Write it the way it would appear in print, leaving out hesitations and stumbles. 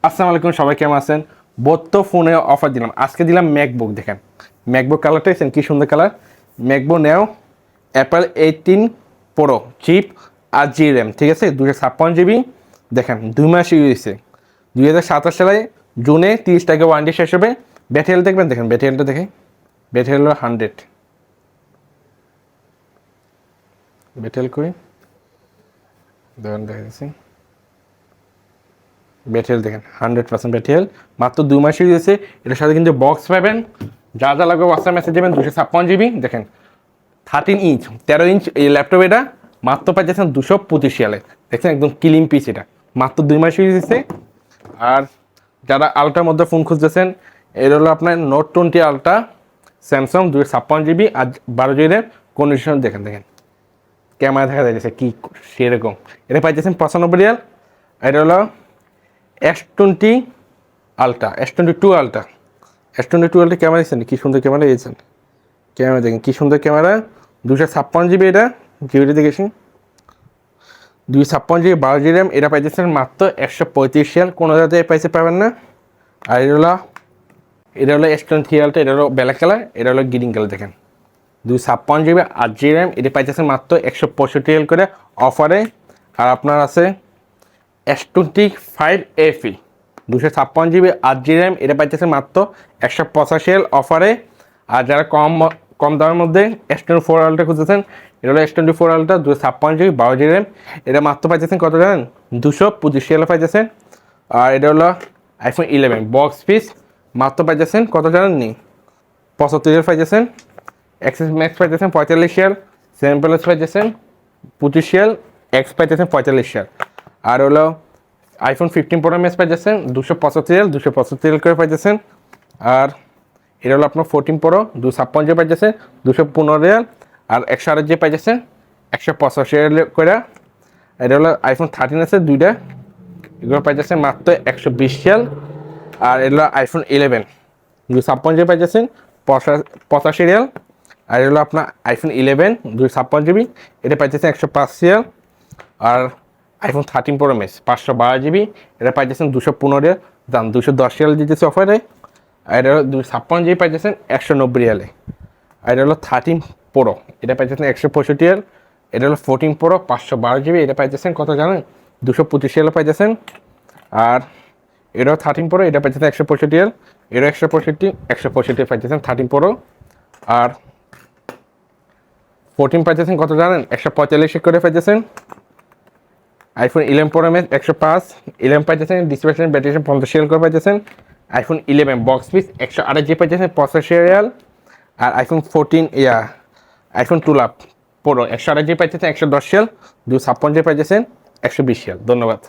আসসালামু আলাইকুম, সবাই কেমন আছেন? বোত্তো ফোনে অফার দিলাম, আজকে দিলাম ম্যাকবুক। দেখেন ম্যাকবুক কালারটা দেখছেন কি সুন্দর কালার। ম্যাকবুক নেও অ্যাপেল 18 প্রো চিপ আর জি র্যাম, ঠিক আছে, 256 জিবি। দেখেন 2 মাস ইউজ হয়েছে, 2027 সালে জুনে 30 টাকা ওয়ারেন্টি শেষ হবে। ব্যাটারি হেলথ দেখবেন, দেখেন ব্যাটারি হেলথটা দেখে, ব্যাটারি হেলথ 100। ব্যাটারি হেলথ করি দেখেন, দেখা যাচ্ছে ব্যাটারি দেখেন 100% ব্যাটারি, মাত্র 2 মাস ইউজ হয়েছে। এটার সাথে কিন্তু বক্স পাবেন, যা যা লাগবে হোয়াটসঅ্যাপ মেসেজ দেবেন। 256 জিবি দেখেন, 13 ইঞ্চ 13 ইঞ্চ এই ল্যাপটপ। এটা মাত্র পাচ্ছেন 225 সালে, দেখছেন একদম ক্লিন পিস। এটা মাত্র 2 মাস ইউজ হয়েছে। আর যারা আলট্রার মধ্যে ফোন খুঁজতেছেন, এটা হলো আপনার নোট 20 আলট্রা স্যামসাং, 256 জিবি আর 12 জিবি র্যাম। কন্ডিশন দেখেন, দেখেন ক্যামেরা দেখা যাচ্ছে কি সেরকম। এটা পাইতেছেন 95 রিয়াল। এটা হলো S20 ultra, S22 ultra, S22 ultra camera দিচ্ছেন, কি সুন্দর ক্যামেরা দিয়েছেন। ক্যামেরা দেখেন কি সুন্দর ক্যামেরা। 256 জিবি এটা, জিবিটা দেখেছি 256 জিবি 12 জিবি র্যাম। এটা পাইতেছেন মাত্র 135 রিয়াল, কোনো জায়গাতে পাইছে পাবেন না। আর এটা হলো S20 আলট্রা, এটা হলো ব্ল্যাক কালার, এটা হলো গ্রিন কালার। দেখেন 256 জিবি 8 জিবি র্যাম, এটা পাইতেছেন মাত্র 165 রিয়াল করে অফারে। আর আপনার আছে S25 FE 256 GB 8 GB RAM, এটা পাইতেছে মাত্র 185 অফারে। আর যারা কম দামের মধ্যে S24 আলট্রা খুঁজতেছেন, এটা হলো S24 ultra 256 GB 12 GB RAM. এটা মাত্র পাইতেছেন কত জানেন? 225 পাইতেছেন। আর এটা হলো iPhone 11 বক্স পিস, মাত্র পাইতেছেন কত জানেন নি? 75 পাইতেছেন। এক্সএস ম্যাক্স পাইতেছেন 45 7 প্লাস পাইতেছেন 25, এক্স পাইতেছেন 45। আর হলো iPhone 15 Pro Max পাইতেছেন 275 করে পাইতেছেন। আর এটা হলো আপনার 14 Pro 256 পাইতেছেন 215 রিয়াল। আর 128 পাইতেছেন 185 করে। এটা হলো iPhone 13 আছে দুইটা, এগুলো পাইতেছেন মাত্র 120 রিয়াল। আর এটা হলো iPhone 11 256 পাইতেছেন 85 রিয়াল। আর এটা হলো আপনার iPhone 11 256 জিবি, এটা পাইতেছেন 105 রিয়াল। আর iPhone 13 Pro Max 512 জিবি, এটা পাইতেছেন 215 রিয়াল, দাম 210 রিয়াল দিতেছে অফারে। আর এটা হলো 256 জিবি পাইতেছেন 190 রিয়ালে। আর এটা হলো 13 Pro, এটা পাইতেছেন 165 রিয়াল। এটা হলো 14 Pro 512 জিবি, এটা পাইতেছেন কত জানেন? 225 রিয়ালে পাইতেছেন। আর এটাও 13 Pro, এটা পাইতেছেন 165 রিয়াল। এটাও 165 পাইতেছেন 13 Pro। আর 14 পাইতেছেন কত জানেন? 145 করে পাইতেছেন। iPhone 11 Pro Max 105, 11 পাইতেছেন ডিসপ্লে ব্যাটারি 50 রিয়াল করে পাইতেছেন। iPhone 11 বক্স পিস 128 জিবি পাইতেছেন 85 রিয়াল। আর iPhone 14 iPhone 12 Pro 128 জিবি পাইতেছেন 110 রিয়াল, 256 জিবি পাইতেছেন 120 রিয়াল। ধন্যবাদ।